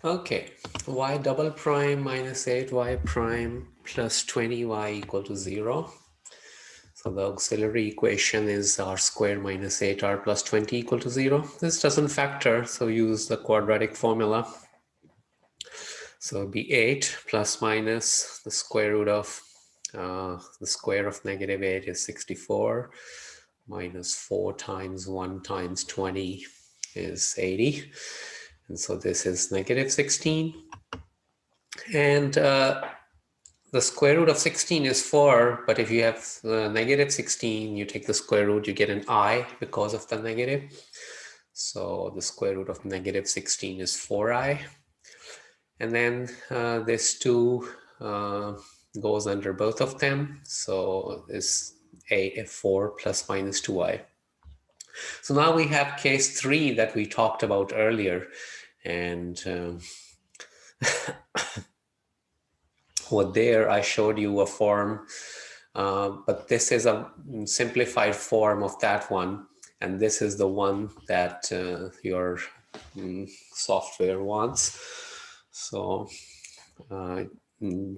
Okay, y double prime minus 8y prime plus 20y equal to 0. So the auxiliary equation is r squared minus 8r plus 20 equal to 0. This doesn't factor, so use the quadratic formula. So it'll be 8 plus minus the square root of the square of negative 8 is 64, minus 4 times 1 times 20 is 80. And so this is negative 16. And the square root of 16 is 4, but if you have negative 16, you take the square root, you get an I because of the negative. So the square root of negative 16 is 4i. And then this 2 goes under both of them. So this a 4 plus minus 2i. So now we have case 3 that we talked about earlier. And well, there I showed you a form, but this is a simplified form of that one. And this is the one that your software wants. So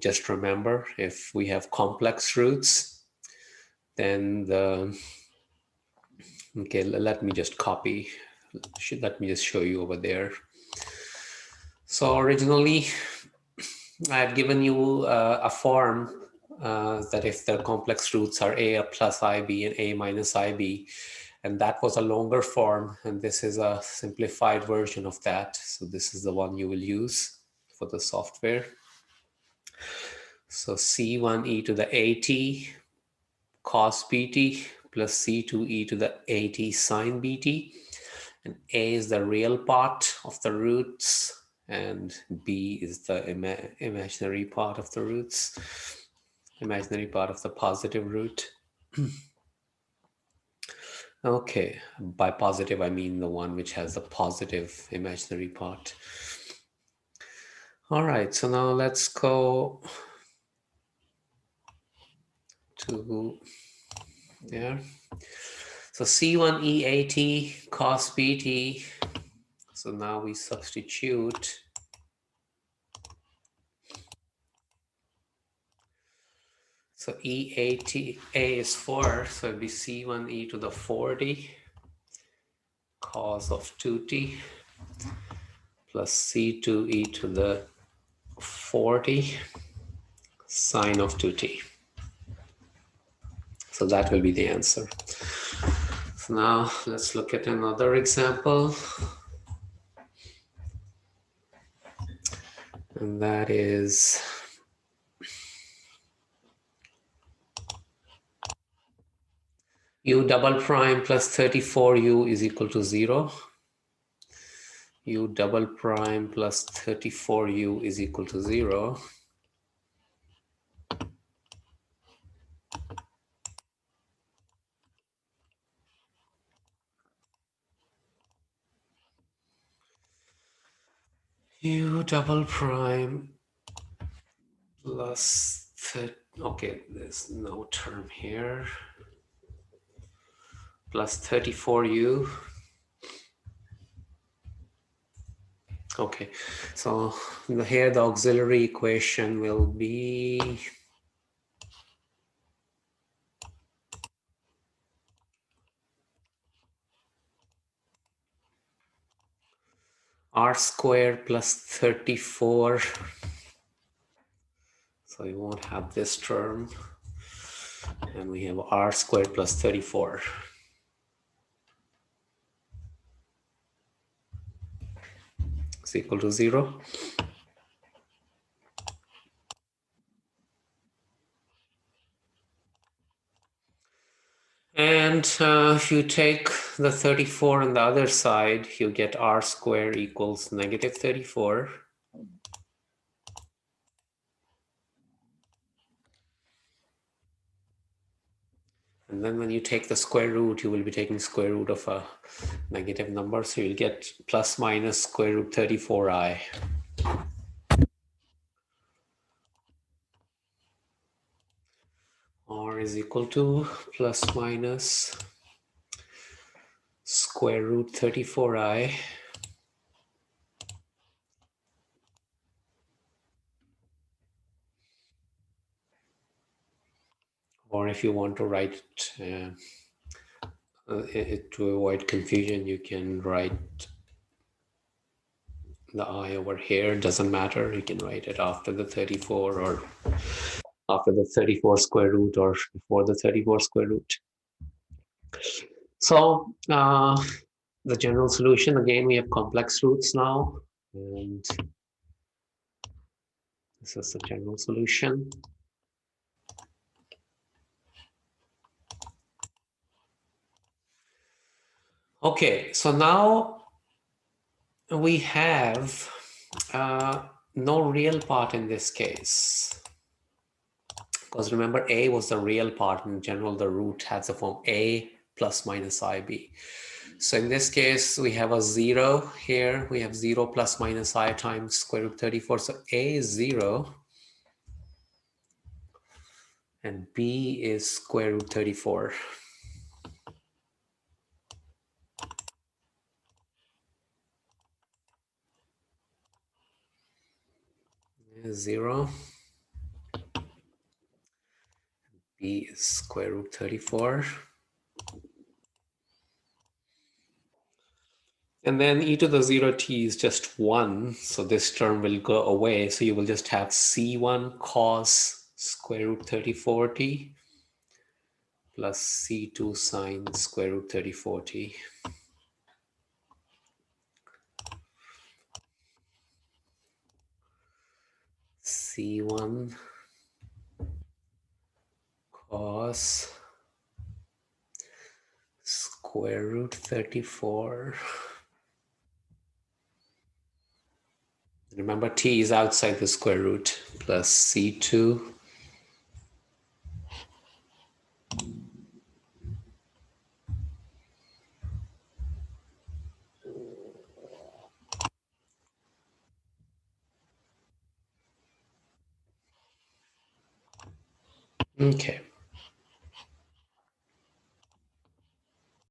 just remember, if we have complex roots, then okay, let me just copy. Let me just show you over there. So originally, I had given you a form that if the complex roots are a plus ib and a minus ib, and that was a longer form, and this is a simplified version of that. So this is the one you will use for the software. So c1e to the at cos bt plus c2e to the at sine bt, and a is the real part of the roots and b is the imaginary part of the roots, imaginary part of the positive root. Okay, by positive I mean the one which has the positive imaginary part. All right, so now let's go to there. So c1e at cos bt. So now we substitute. So EAT, A is 4, so it'd be C1e to the 40 cos of 2t plus C2e to the 40 sine of 2t. So that will be the answer. So now let's look at another example. And that is u double prime plus 34u is equal to 0. U double prime plus 34u is equal to 0. U double prime plus okay, there's no term here, plus 34u. Okay, so here the auxiliary equation will be r squared plus 34. So we won't have this term, and we have r squared plus 34. Is equal to 0. And if you take the 34 on the other side, you get r squared equals negative 34. And then when you take the square root, you will be taking square root of a negative number. So you'll get plus minus square root 34i. R is equal to plus minus square root 34i Or if you want to write to avoid confusion, you can write the I over here. It doesn't matter. You can write it after the 34 or after the 34 square root or before the 34 square root. So the general solution, again, we have complex roots now. And this is the general solution. Okay, so now we have no real part in this case. Because remember, a was the real part. In general, the root has the form a plus minus ib. So in this case, we have a 0 here. We have 0 plus minus I times square root 34. So a is 0 and b is square root 34. 0, b is square root 34. And then e to the 0t is just 1. So this term will go away. So you will just have c1 cos square root 34t plus c2 sine square root 34t. C1 cos square root 34. Remember, t is outside the square root plus c2 Okay.